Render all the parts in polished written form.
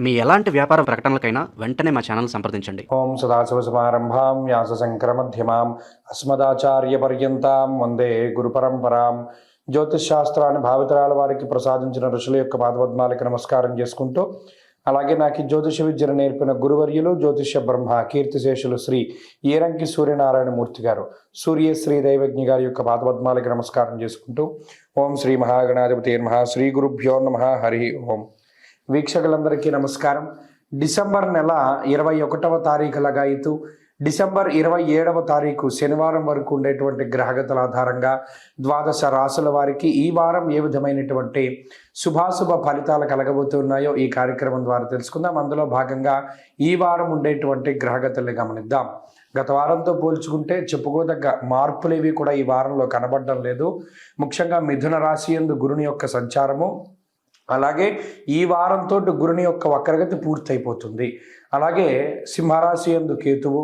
మీ ఎలాంటి వ్యాపార ప్రకటనలకైనా వెంటనే మా ఛానల్ సంప్రదించండి. ఓం సదాశివసమారంభాం వ్యాసశంకరమధ్యమాం అస్మదాచార్యపర్యంతాం వందే గురుపరంపరాం. జ్యోతిష్శాస్త్రాన్ని భావితరాల వారికి ప్రసాదించిన ఋషుల యొక్క పాదపద్మాలకు నమస్కారం చేసుకుంటూ, అలాగే నాకు ఈ జ్యోతిష విద్యను నేర్పిన గురువర్యులు జ్యోతిష బ్రహ్మ కీర్తిశేషులు శ్రీ ఏరంకి సూర్యనారాయణమూర్తి గారు, సూర్యశ్రీ దైవజ్ఞ గారి యొక్క పాదపద్మాలకు నమస్కారం చేసుకుంటూ, ఓం శ్రీ మహాగణాధిపతి నమః, శ్రీ గురుభ్యో నమః, హరి ఓం. వీక్షకులందరికీ నమస్కారం. డిసెంబర్ నెల 21వ తారీఖు లగాయితూ డిసెంబర్ 27వ తారీఖు శనివారం వరకు ఉండేటువంటి గ్రహగతుల ఆధారంగా ద్వాదశ రాసుల వారికి ఈ వారం ఏ విధమైనటువంటి శుభాశుభ ఫలితాలు కలగబోతున్నాయో ఈ కార్యక్రమం ద్వారా తెలుసుకుందాం. అందులో భాగంగా ఈ వారం ఉండేటువంటి గ్రహగతుల్ని గమనిద్దాం. గత వారంతో పోల్చుకుంటే చెప్పుకోదగ్గ మార్పులు ఏవి కూడా ఈ వారంలో కనబడడం లేదు. ముఖ్యంగా మిథున రాశి యందు గురుని యొక్క సంచారము, అలాగే ఈ వారంతో గురుని యొక్క వక్రగతి పూర్తయిపోతుంది. అలాగే సింహరాశి యందు కేతువు,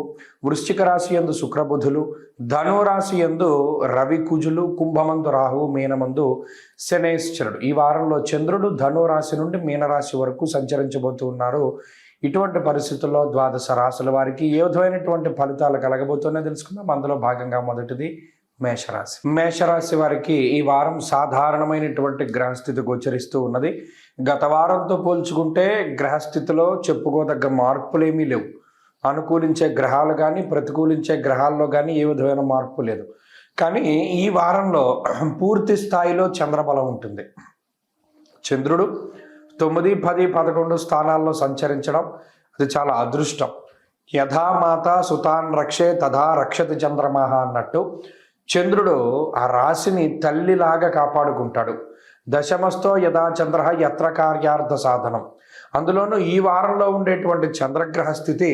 వృశ్చిక రాశి యందు శుక్రబుధులు, ధనురాశి యందు రవి కుజులు, కుంభమందు రాహువు, మీనమందు శనేశ్వరుడు. ఈ వారంలో చంద్రుడు ధనురాశి నుండి మీనరాశి వరకు సంచరించబోతూ ఉన్నారు. ఇటువంటి పరిస్థితుల్లో ద్వాదశ రాశుల వారికి ఏ విధమైనటువంటి ఫలితాలు కలగబోతున్నాయో తెలుసుకుందాం. అందులో భాగంగా మొదటిది మేషరాశి. మేషరాశి వారికి ఈ వారం సాధారణమైనటువంటి గ్రహస్థితి గోచరిస్తూ ఉన్నది. గత వారంతో పోల్చుకుంటే గ్రహస్థితిలో చెప్పుకోదగ్గ మార్పులేమీ లేవు. అనుకూలించే గ్రహాలు కానీ ప్రతికూలించే గ్రహాల్లో కానీ ఏ విధమైన మార్పు లేదు. కానీ ఈ వారంలో పూర్తి స్థాయిలో చంద్రబలం ఉంటుంది. చంద్రుడు 9, 10, 11 స్థానాల్లో సంచరించడం అది చాలా అదృష్టం. యథా మాత సుతాన్ రక్షే తథా రక్షతి చంద్రమః అన్నట్టు చంద్రుడు ఆ రాశిని తల్లిలాగా కాపాడుకుంటాడు. దశమస్థో యథా చంద్ర యత్ర కార్యార్థ సాధనం. అందులోనూ ఈ వారంలో ఉండేటువంటి చంద్రగ్రహ స్థితి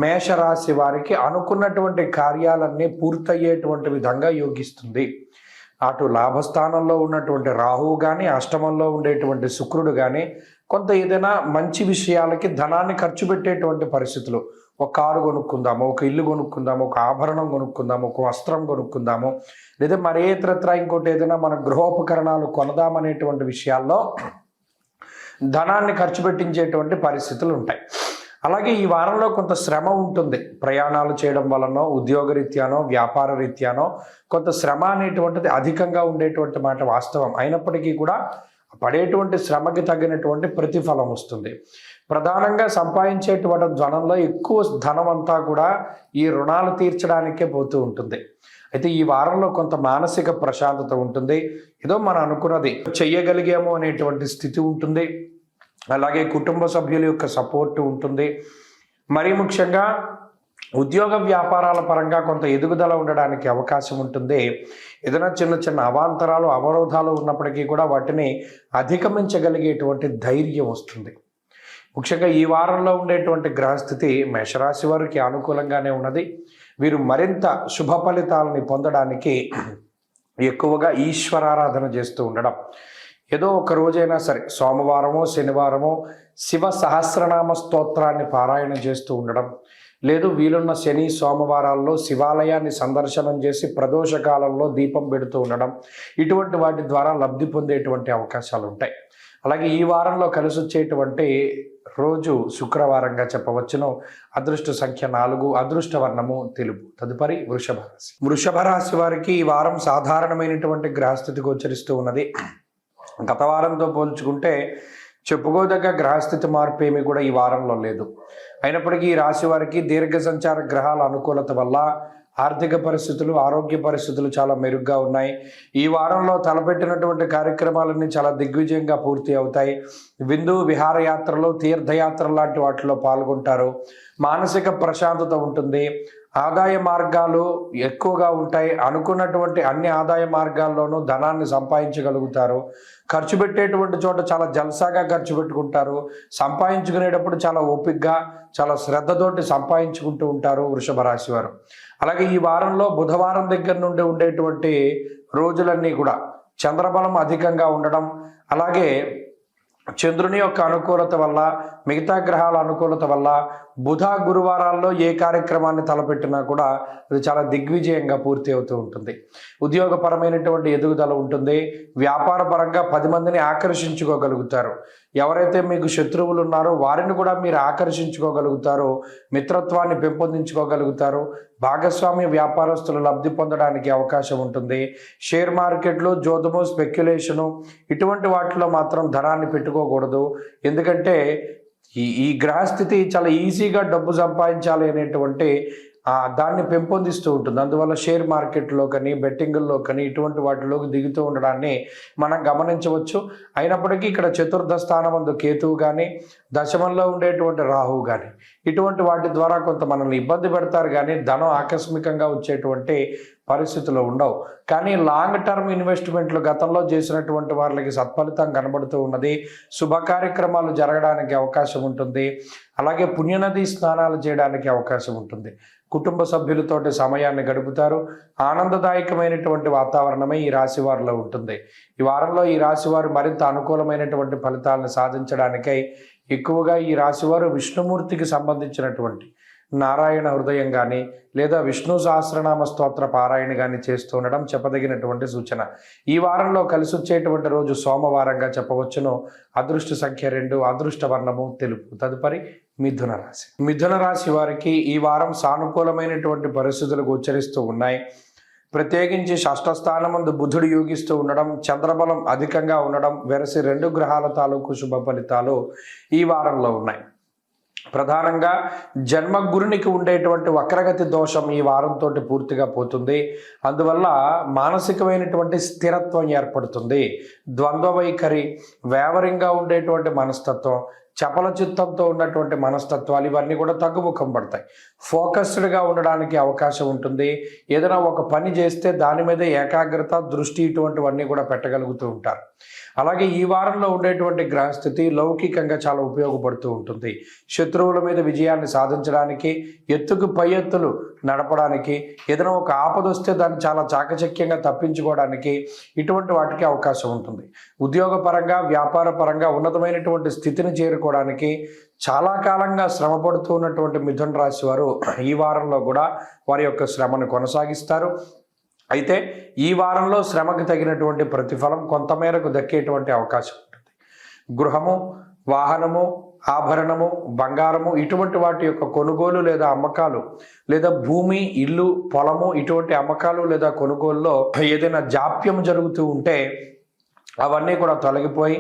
మేషరాశి వారికి అనుకున్నటువంటి కార్యాలన్నీ పూర్తయ్యేటువంటి విధంగా యోగిస్తుంది. అటు లాభస్థానంలో ఉన్నటువంటి రాహువు కానీ, అష్టమంలో ఉండేటువంటి శుక్రుడు కానీ కొంత ఏదైనా మంచి విషయాలకి ధనాన్ని ఖర్చు పెట్టేటువంటి పరిస్థితులు, ఒక కారు కొనుక్కుందాము, ఒక ఇల్లు కొనుక్కుందాము, ఒక ఆభరణం కొనుక్కుందాము, ఒక వస్త్రం కొనుక్కుందాము, లేదా మరే ఇతరత్ర ఇంకోటి ఏదైనా మన గృహోపకరణాలు కొనదామనేటువంటి విషయాల్లో ధనాన్ని ఖర్చు పెట్టించేటువంటి పరిస్థితులు ఉంటాయి. అలాగే ఈ వారంలో కొంత శ్రమ ఉంటుంది. ప్రయాణాలు చేయడం వలనో, ఉద్యోగరీత్యానో, వ్యాపార రీత్యానో కొంత శ్రమ అనేటువంటిది అధికంగా ఉండేటువంటి మాట వాస్తవం. అయినప్పటికీ కూడా పడేటువంటి శ్రమకి తగినటువంటి ప్రతిఫలం వస్తుంది. ప్రధానంగా సంపాదించేటువంటి ధనంలో ఎక్కువ ధనం అంతా కూడా ఈ రుణాలు తీర్చడానికే పోతూ ఉంటుంది. అయితే ఈ వారంలో కొంత మానసిక ప్రశాంతత ఉంటుంది. ఏదో మనం అనుకున్నది చెయ్యగలిగాము అనేటువంటి స్థితి ఉంటుంది. అలాగే కుటుంబ సభ్యుల యొక్క సపోర్టు ఉంటుంది. మరీ ముఖ్యంగా ఉద్యోగ వ్యాపారాల పరంగా కొంత ఎదుగుదల ఉండడానికి అవకాశం ఉంటుంది. ఏదైనా చిన్న చిన్న అవాంతరాలు, అవరోధాలు ఉన్నప్పటికీ కూడా వాటిని అధిగమించగలిగేటువంటి ధైర్యం వస్తుంది. ముఖ్యంగా ఈ వారంలో ఉండేటువంటి గ్రహస్థితి మేషరాశి వారికి అనుకూలంగానే ఉన్నది. వీరు మరింత శుభ ఫలితాలని పొందడానికి ఎక్కువగా ఈశ్వరారాధన చేస్తూ ఉండడం, ఏదో ఒక రోజైనా సరే సోమవారమో శనివారమో శివ సహస్రనామ స్తోత్రాన్ని పారాయణ చేస్తూ ఉండడం, లేదు వీలున్న శని సోమవారాల్లో శివాలయాన్ని సందర్శనం చేసి ప్రదోష కాలంలో దీపం పెడుతూ ఉండడం, ఇటువంటి వాటి ద్వారా లబ్ధి పొందేటువంటి అవకాశాలు ఉంటాయి. అలాగే ఈ వారంలో కలిసి వచ్చేటువంటి రోజు శుక్రవారంగా చెప్పవచ్చును. అదృష్ట సంఖ్య 4, అదృష్ట వర్ణము తెలుపు. తదుపరి వృషభ రాశి. వృషభ రాశి వారికి ఈ వారం సాధారణమైనటువంటి గ్రహస్థితి గోచరిస్తూ ఉన్నది. గత వారంతో పోల్చుకుంటే చెప్పుకోదగ్గ గ్రహస్థితి మార్పు ఏమి కూడా ఈ వారంలో లేదు. అయినప్పటికీ ఈ రాశి వారికి దీర్ఘ సంచార గ్రహాల అనుకూలత వల్ల ఆర్థిక పరిస్థితులు, ఆరోగ్య పరిస్థితులు చాలా మెరుగ్గా ఉన్నాయి. ఈ వారంలో తలపెట్టినటువంటి కార్యక్రమాలన్నీ చాలా దిగ్విజయంగా పూర్తి అవుతాయి. విందు విహారయాత్రలు, తీర్థయాత్ర లాంటి వాటిలో పాల్గొంటారు. మానసిక ప్రశాంతత ఉంటుంది. ఆదాయ మార్గాలు ఎక్కువగా ఉంటాయి. అనుకున్నటువంటి అన్ని ఆదాయ మార్గాల్లోనూ ధనాన్ని సంపాదించగలుగుతారు. ఖర్చు పెట్టేటువంటి చోట చాలా జల్సాగా ఖర్చు పెట్టుకుంటారు. సంపాదించుకునేటప్పుడు చాలా ఓపికగా, చాలా శ్రద్ధతోటి సంపాదించుకుంటూ ఉంటారు వృషభ రాశి వారు. అలాగే ఈ వారంలో బుధవారం దగ్గర నుండి ఉండేటువంటి రోజులన్నీ కూడా చంద్రబలం అధికంగా ఉండడం, అలాగే చంద్రుని యొక్క అనుకూలత వల్ల, మిగతా గ్రహాల అనుకూలత వల్ల బుధ గురువారాల్లో ఏ కార్యక్రమాన్ని తలపెట్టినా కూడా అది చాలా దిగ్విజయంగా పూర్తి అవుతూ ఉంటుంది. ఉద్యోగపరమైనటువంటి ఎదుగుదల ఉంటుంది. వ్యాపార పరంగా 10 మందిని ఆకర్షించుకోగలుగుతారు. ఎవరైతే మీకు శత్రువులు ఉన్నారో వారిని కూడా మీరు ఆకర్షించుకోగలుగుతారో, మిత్రత్వాన్ని పెంపొందించుకోగలుగుతారు. భాగస్వామ్య వ్యాపారస్తులు లబ్ధి పొందడానికి అవకాశం ఉంటుంది. షేర్ మార్కెట్లు, జోదము, స్పెక్యులేషను ఇటువంటి వాటిలో మాత్రం ధనాన్ని పెట్టుకోకూడదు. ఎందుకంటే ఈ గ్రహస్థితి చాలా ఈజీగా డబ్బు సంపాదించాలి అనేటువంటి దాన్ని పెంపొందిస్తూ ఉంటుంది. అందువల్ల షేర్ మార్కెట్లో కానీ, బెట్టింగుల్లో కానీ ఇటువంటి వాటిలోకి దిగుతూ ఉండడాన్ని మనం గమనించవచ్చు. అయినప్పటికీ ఇక్కడ చతుర్థ స్థానమందు కేతువు కానీ, దశమంలో ఉండేటువంటి రాహువు కానీ ఇటువంటి వాటి ద్వారా కొంత మనల్ని ఇబ్బంది పెడతారు, కానీ ధనం ఆకస్మికంగా వచ్చేటువంటి పరిస్థితులు ఉండవు. కానీ లాంగ్ టర్మ్ ఇన్వెస్ట్మెంట్లు గతంలో చేసినటువంటి వాళ్ళకి సత్ఫలితం కనబడుతూ ఉన్నది. శుభ కార్యక్రమాలు జరగడానికి అవకాశం ఉంటుంది. అలాగే పుణ్యనది స్నానాలు చేయడానికి అవకాశం ఉంటుంది. కుటుంబ సభ్యులతోటి సమయాన్ని గడుపుతారు. ఆనందదాయకమైనటువంటి వాతావరణమే ఈ రాశి వారిలో ఉంటుంది. ఈ వారంలో ఈ రాశి వారు మరింత అనుకూలమైనటువంటి ఫలితాలను సాధించడానికై ఎక్కువగా ఈ రాశివారు విష్ణుమూర్తికి సంబంధించినటువంటి నారాయణ హృదయం కానీ లేదా విష్ణు సహస్రనామ స్తోత్ర పారాయణ కానీ చేస్తూ ఉండడం చెప్పదగినటువంటి సూచన. ఈ వారంలో కలిసి వచ్చేటువంటి రోజు సోమవారంగా చెప్పవచ్చును. అదృష్ట సంఖ్య 2, అదృష్ట వర్ణము తెలుపు. తదుపరి మిథున రాశి. మిథున రాశి వారికి ఈ వారం సానుకూలమైనటువంటి పరిస్థితులు గోచరిస్తూ ఉన్నాయి. ప్రత్యేకించి షష్ఠస్థానమందు బుధుడు యోగిస్తూ ఉండడం, చంద్రబలం అధికంగా ఉండడం వెరసి 2 గ్రహాల తాలూకు శుభ ఫలితాలు ఈ వారంలో ఉన్నాయి. ప్రధానంగా జన్మగురునికి ఉండేటువంటి వక్రగతి దోషం ఈ వారంతో పూర్తిగా పోతుంది. అందువల్ల మానసికమైనటువంటి స్థిరత్వం ఏర్పడుతుంది. ద్వంద్వ వైఖరి, వేవరింగ్గా ఉండేటువంటి మనస్తత్వం, చపల చిత్తంతో ఉన్నటువంటి మనస్తత్వాలు ఇవన్నీ కూడా తగ్గుముఖం పడతాయి. ఫోకస్డ్గా ఉండడానికి అవకాశం ఉంటుంది. ఏదైనా ఒక పని చేస్తే దాని మీద ఏకాగ్రత, దృష్టి ఇటువంటివన్నీ కూడా పెట్టగలుగుతూ ఉంటారు. అలాగే ఈ వారంలో ఉండేటువంటి గ్రహస్థితి లౌకికంగా చాలా ఉపయోగపడుతూ ఉంటుంది. శత్రువుల మీద విజయాన్ని సాధించడానికి, ఎత్తుకు పై ఎత్తులు నడపడానికి, ఏదైనా ఒక ఆపద వస్తే దాన్ని చాలా చాకచక్యంగా తప్పించుకోవడానికి ఇటువంటి వాటికి అవకాశం ఉంటుంది. ఉద్యోగపరంగా, వ్యాపార పరంగా ఉన్నతమైనటువంటి స్థితిని చేరుకోవడానికి చాలా కాలంగా శ్రమ పడుతూ ఉన్నటువంటి మిథున రాశి వారు ఈ వారంలో కూడా వారి యొక్క శ్రమను కొనసాగిస్తారు. అయితే ఈ వారంలో శ్రమకు తగినటువంటి ప్రతిఫలం కొంతమేరకు దక్కేటువంటి అవకాశం ఉంటుంది. గృహము, వాహనము, ఆభరణము, బంగారము ఇటువంటి వాటి యొక్క కొనుగోలు లేదా అమ్మకాలు, లేదా భూమి, ఇల్లు, పొలము ఇటువంటి అమ్మకాలు లేదా కొనుగోలులో ఏదైనా జాప్యం జరుగుతూ ఉంటే అవన్నీ కూడా తొలగిపోయి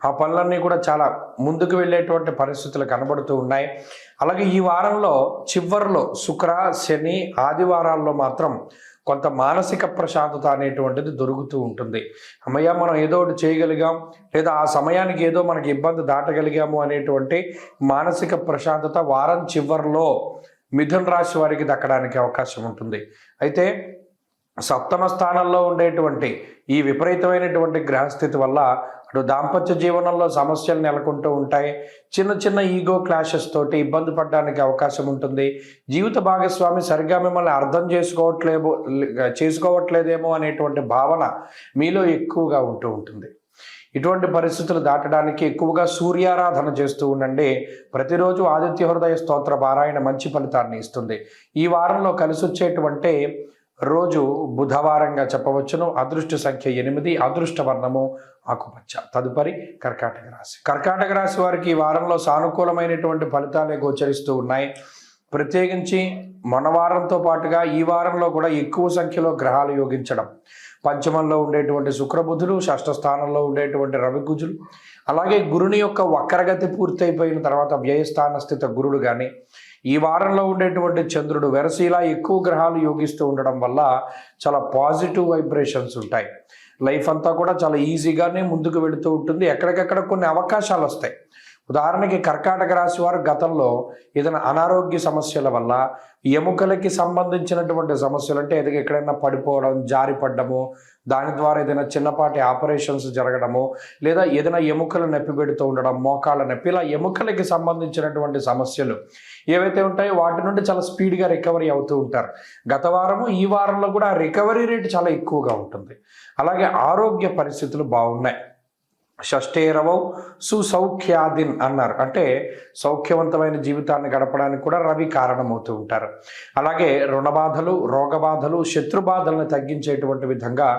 ఆ పనులన్నీ కూడా చాలా ముందుకు వెళ్ళేటువంటి పరిస్థితులు కనబడుతూ ఉన్నాయి. అలాగే ఈ వారంలో చివరిలో శుక్ర, శని, ఆదివారాల్లో మాత్రం కొంత మానసిక ప్రశాంతత అనేటువంటిది దొరుకుతూ ఉంటుంది. అమ్మయ్య మనం ఏదో ఒకటి చేయగలిగాం, లేదా ఆ సమయానికి ఏదో మనకి ఇబ్బంది దాటగలిగాము అనేటువంటి మానసిక ప్రశాంతత వారం చివరిలో మిథున రాశి వారికి దక్కడానికి అవకాశం ఉంటుంది. అయితే సప్తమ స్థానంలో ఉండేటువంటి ఈ విపరీతమైనటువంటి గ్రహస్థితి వల్ల అటు దాంపత్య జీవనంలో సమస్యలు నెలకొంటూ ఉంటాయి. చిన్న చిన్న ఈగో క్లాషెస్ తోటి ఇబ్బంది పడడానికి అవకాశం ఉంటుంది. జీవిత భాగస్వామి సరిగ్గా మిమ్మల్ని అర్థం చేసుకోవట్లేదేమో అనేటువంటి భావన మీలో ఎక్కువగా ఉంటూ ఉంటుంది. ఇటువంటి పరిస్థితులు దాటడానికి ఎక్కువగా సూర్యారాధన చేస్తూ ఉండండి. ప్రతిరోజు ఆదిత్య హృదయ స్తోత్ర పారాయణ మంచి ఫలితాన్ని ఇస్తుంది. ఈ వారంలో కలిసి వచ్చేటువంటి రోజు బుధవారంగా చెప్పవచ్చును. అదృష్ట సంఖ్య 8, అదృష్ట వర్ణము ఆకుపచ్చ. తదుపరి కర్కాటక రాశి. కర్కాటక రాశి వారికి ఈ వారంలో సానుకూలమైనటువంటి ఫలితాలే గోచరిస్తూ ఉన్నాయి. ప్రత్యేకించి మన వారంతో పాటుగా ఈ వారంలో కూడా ఎక్కువ సంఖ్యలో గ్రహాలు యోగించడం, పంచమంలో ఉండేటువంటి శుక్రబుధులు, షష్ఠ స్థానంలో ఉండేటువంటి రవికుజులు, అలాగే గురుని యొక్క వక్రగతి పూర్తయిపోయిన తర్వాత వ్యయస్థాన స్థిత గురుడు కానీ, ఈ వారంలో ఉండేటువంటి చంద్రుడు వెరసీలా ఎక్కువ గ్రహాలు యోగిస్తూ ఉండడం వల్ల చాలా పాజిటివ్ వైబ్రేషన్స్ ఉంటాయి. లైఫ్ అంతా కూడా చాలా ఈజీగానే ముందుకు వెళుతూ ఉంటుంది. ఎక్కడికెక్కడ కొన్ని అవకాశాలు వస్తాయి. ఉదాహరణకి కర్కాటక రాశి వారు గతంలో ఏదైనా అనారోగ్య సమస్యల వల్ల, ఎముకలకి సంబంధించినటువంటి సమస్యలు అంటే ఎక్కడైనా పడిపోవడం, జారిపడ్డము, దాని ద్వారా ఏదైనా చిన్నపాటి ఆపరేషన్స్ జరగడము, లేదా ఏదైనా ఎముకలు నొప్పి పెడుతూ ఉండడం, మోకాళ్ళ నొప్పి, ఇలా ఎముకలకి సంబంధించినటువంటి సమస్యలు ఏవైతే ఉంటాయో వాటి నుండి చాలా స్పీడ్గా రికవరీ అవుతూ ఉంటారు. గత వారము ఈ వారంలో కూడా రికవరీ రేట్ చాలా ఎక్కువగా ఉంటుంది. అలాగే ఆరోగ్య పరిస్థితులు బాగున్నాయి. షష్ఠేరవౌ సుసౌఖ్యాదిన్ అన్నారు. అంటే సౌఖ్యవంతమైన జీవితాన్ని గడపడానికి కూడా రవి కారణమవుతూ ఉంటారు. అలాగే రుణబాధలు, రోగబాధలు, శత్రుబాధలను తగ్గించేటువంటి విధంగా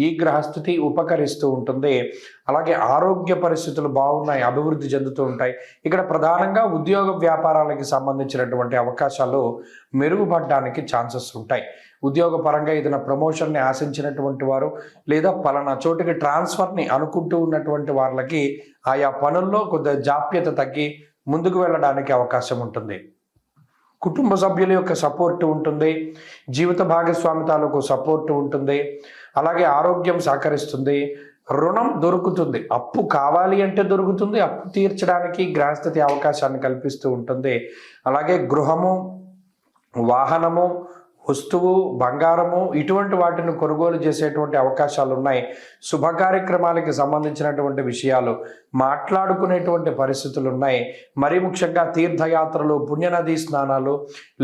ఈ గ్రహస్థితి ఉపకరిస్తూ ఉంటుంది. అలాగే ఆరోగ్య పరిస్థితులు బాగున్నాయి, అభివృద్ధి చెందుతూ ఉంటాయి. ఇక్కడ ప్రధానంగా ఉద్యోగ వ్యాపారాలకి సంబంధించినటువంటి అవకాశాలు మెరుగుపడడానికి ఛాన్సెస్ ఉంటాయి. ఉద్యోగపరంగా ఏదైనా ప్రమోషన్ని ఆశించినటువంటి వారు లేదా పలానా చోటుకి ట్రాన్స్ఫర్ని అనుకుంటూ ఉన్నటువంటి వాళ్ళకి ఆయా పనుల్లో కొద్దిగా జాప్యత తగ్గి ముందుకు వెళ్ళడానికి అవకాశం ఉంటుంది. కుటుంబ సభ్యుల యొక్క సపోర్ట్ ఉంటుంది, జీవిత భాగస్వామి తాలూకు సపోర్ట్ ఉంటుంది. అలాగే ఆరోగ్యం సహకరిస్తుంది, రుణం దొరుకుతుంది, అప్పు కావాలి అంటే దొరుకుతుంది, అప్పు తీర్చడానికి గ్రహస్థితి అవకాశాన్ని కల్పిస్తూ ఉంటుంది. అలాగే గృహము, వాహనము, వస్తువు, బంగారము ఇటువంటి వాటిని కొనుగోలు చేసేటువంటి అవకాశాలు ఉన్నాయి. శుభ కార్యక్రమాలకి సంబంధించినటువంటి విషయాలు మాట్లాడుకునేటువంటి పరిస్థితులు ఉన్నాయి. మరీ ముఖ్యంగా తీర్థయాత్రలు, పుణ్యనదీ స్నానాలు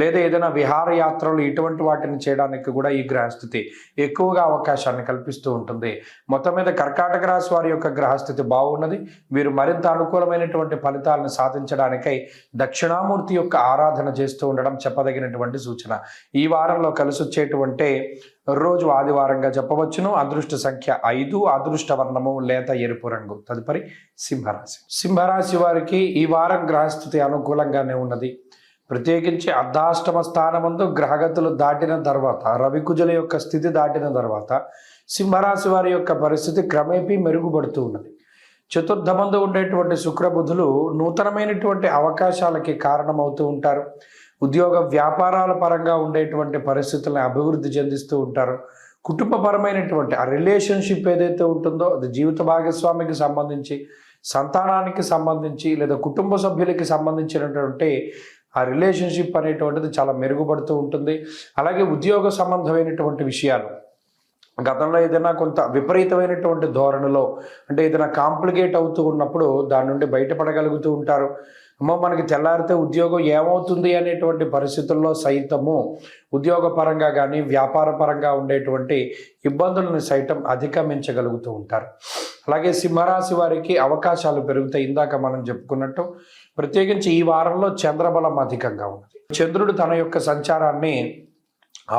లేదా ఏదైనా విహారయాత్రలు ఇటువంటి వాటిని చేయడానికి కూడా ఈ గ్రహస్థితి ఎక్కువగా అవకాశాన్ని కల్పిస్తూ ఉంటుంది. మొత్తం మీద కర్కాటక రాశి వారి యొక్క గ్రహస్థితి బాగున్నది. వీరు మరింత అనుకూలమైనటువంటి ఫలితాలను సాధించడానికై దక్షిణామూర్తి యొక్క ఆరాధన చేస్తూ ఉండడం చెప్పదగినటువంటి సూచన. ఈ వారంలో కలిసి వచ్చేటువంటి రోజు ఆదివారంగా చెప్పవచ్చును. అదృష్ట సంఖ్య 5, అదృష్ట వర్ణము లేత ఎరుపు రంగు. తదుపరి సింహరాశి. సింహరాశి వారికి ఈ వారం గ్రహస్థితి అనుకూలంగానే ఉన్నది. ప్రత్యేకించి అర్ధాష్టమ స్థానమందు గ్రహగతులు దాటిన తర్వాత, రవికుజుల యొక్క స్థితి దాటిన తర్వాత సింహరాశి వారి యొక్క పరిస్థితి క్రమేపీ మెరుగుపడుతూ ఉన్నది. చతుర్థమందు ఉండేటువంటి శుక్రబుధులు నూతనమైనటువంటి అవకాశాలకి కారణమవుతూ ఉంటారు. ఉద్యోగ వ్యాపారాల పరంగా ఉండేటువంటి పరిస్థితులను అభివృద్ధి చెందిస్తూ ఉంటారు. కుటుంబపరమైనటువంటి ఆ రిలేషన్షిప్ ఏదైతే ఉంటుందో అది జీవిత భాగస్వామికి సంబంధించి, సంతానానికి సంబంధించి లేదా కుటుంబ సభ్యులకి సంబంధించినటువంటి ఆ రిలేషన్షిప్ అనేటువంటిది చాలా మెరుగుపడుతూ ఉంటుంది. అలాగే ఉద్యోగ సంబంధమైనటువంటి విషయాలు గతంలో ఏదైనా కొంత విపరీతమైనటువంటి ధోరణిలో అంటే ఏదైనా కాంప్లికేట్ అవుతూ ఉన్నప్పుడు దాని నుండి బయటపడగలుగుతూ ఉంటారు. అమ్మో మనకి తెల్లారితే ఉద్యోగం ఏమవుతుంది అనేటువంటి పరిస్థితుల్లో సైతము ఉద్యోగ పరంగా కానీ వ్యాపార పరంగా ఉండేటువంటి ఇబ్బందులను సైతం అధిగమించగలుగుతూ ఉంటారు. అలాగే సింహరాశి వారికి అవకాశాలు పెరుగుతాయి. ఇందాక మనం చెప్పుకున్నట్టు ప్రత్యేకించి ఈ వారంలో చంద్రబలం అధికంగా ఉన్నది. చంద్రుడు తన యొక్క సంచారాన్ని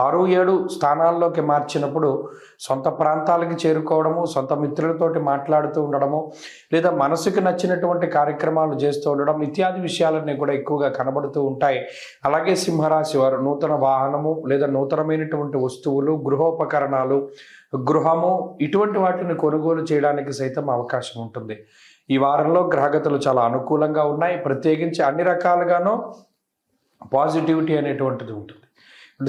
6, 7 స్థానాల్లోకి మార్చినప్పుడు సొంత ప్రాంతాలకి చేరుకోవడము, సొంత మిత్రులతోటి మాట్లాడుతూ ఉండడము లేదా మనసుకు నచ్చినటువంటి కార్యక్రమాలు చేస్తూ ఉండడం ఇత్యాది విషయాలన్నీ కూడా ఎక్కువగా కనబడుతూ ఉంటాయి. అలాగే సింహరాశి వారు నూతన వాహనము లేదా నూతనమైనటువంటి వస్తువులు, గృహోపకరణాలు, గృహము ఇటువంటి వాటిని కొనుగోలు చేయడానికి సైతం అవకాశం ఉంటుంది. ఈ వారంలో గ్రహగతులు చాలా అనుకూలంగా ఉన్నాయి. ప్రత్యేకించి అన్ని రకాలుగానూ పాజిటివిటీ అనేటువంటిది ఉంటుంది.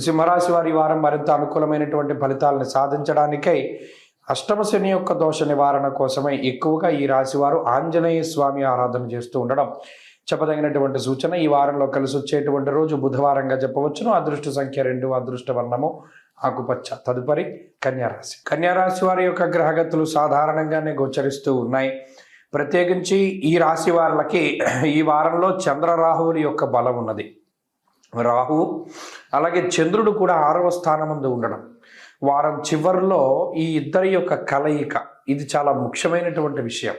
సింహరాశి వారి ఈ వారం మరింత అనుకూలమైనటువంటి ఫలితాలను సాధించడానికై అష్టమ శని యొక్క దోష నివారణ కోసమై ఎక్కువగా ఈ రాశి వారు ఆంజనేయ స్వామి ఆరాధన చేస్తూ ఉండడం చెప్పదగినటువంటి సూచన. ఈ వారంలో కలిసి వచ్చేటువంటి రోజు బుధవారంగా చెప్పవచ్చును. అదృష్ట సంఖ్య 2, అదృష్ట వర్ణము ఆకుపచ్చ. తదుపరి కన్యారాశి. కన్యారాశి వారి యొక్క గ్రహగతులు సాధారణంగానే గోచరిస్తూ ఉన్నాయి. ప్రత్యేకించి ఈ రాశి వారికి ఈ వారంలో చంద్రరాహువుల యొక్క బలం ఉన్నది. రాహువు అలాగే చంద్రుడు కూడా 6వ స్థానమందు ఉండడం, వారం చివరిలో ఈ ఇద్దరి యొక్క కలయిక ఇది చాలా ముఖ్యమైనటువంటి విషయం.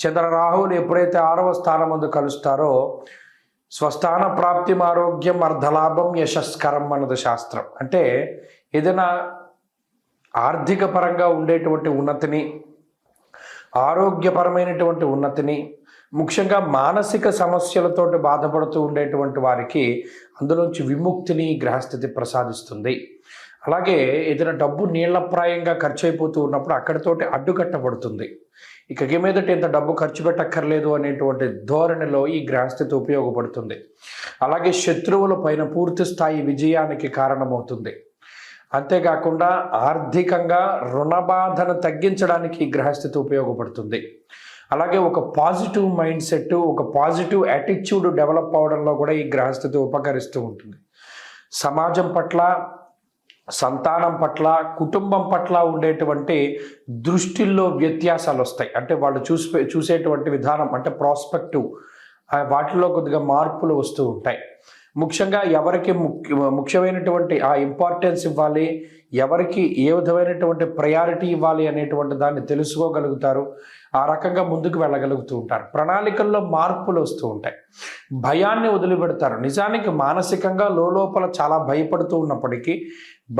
చంద్ర రాహువులు ఎప్పుడైతే 6వ స్థానమందు కలుస్తారో స్వస్థాన ప్రాప్తి ఆరోగ్యం అర్ధలాభం యశస్కరం అన్నది శాస్త్రం. అంటే ఏదైనా ఆర్థిక పరంగా ఉండేటువంటి ఉన్నతిని, ఆరోగ్యపరమైనటువంటి ఉన్నతిని, ముఖ్యంగా మానసిక సమస్యలతోటి బాధపడుతూ ఉండేటువంటి వారికి అందులోంచి విముక్తిని గ్రహస్థితి ప్రసాదిస్తుంది. అలాగే ఏదైనా డబ్బు నీళ్లప్రాయంగా ఖర్చు అయిపోతూ ఉన్నప్పుడు అక్కడితోటి అడ్డుకట్టబడుతుంది. ఇక మీదట ఇంత డబ్బు ఖర్చు పెట్టక్కర్లేదు అనేటువంటి ధోరణిలో ఈ గ్రహస్థితి ఉపయోగపడుతుంది. అలాగే శత్రువుల పైన పూర్తి స్థాయి విజయానికి కారణమవుతుంది. అంతేకాకుండా ఆర్థికంగా రుణబాధను తగ్గించడానికి ఈ గ్రహస్థితి ఉపయోగపడుతుంది. అలాగే ఒక పాజిటివ్ మైండ్ సెట్, ఒక పాజిటివ్ యాటిట్యూడ్ డెవలప్ అవడంలో కూడా ఈ గ్రహస్థితి ఉపకరిస్తూ ఉంటుంది. సమాజం పట్ల, సంతానం పట్ల, కుటుంబం పట్ల ఉండేటువంటి దృష్టిల్లో వ్యత్యాసాలు వస్తాయి. అంటే వాళ్ళు చూసేటువంటి విధానం అంటే ప్రాస్పెక్టివ్ వాటిలో కొద్దిగా మార్పులు వస్తూ ఉంటాయి. ముఖ్యంగా ఎవరికి ముఖ్యమైనటువంటి ఆ ఇంపార్టెన్స్ ఇవ్వాలి, ఎవరికి ఏ విధమైనటువంటి ప్రయారిటీ ఇవ్వాలి అనేటువంటి దాన్ని తెలుసుకోగలుగుతారు. ఆ రకంగా ముందుకు వెళ్ళగలుగుతూ ఉంటారు. ప్రణాళికల్లో మార్పులు వస్తూ ఉంటాయి. భయాన్ని వదిలిపెడతారు. నిజానికి మానసికంగా లోపల చాలా భయపడుతూ ఉన్నప్పటికీ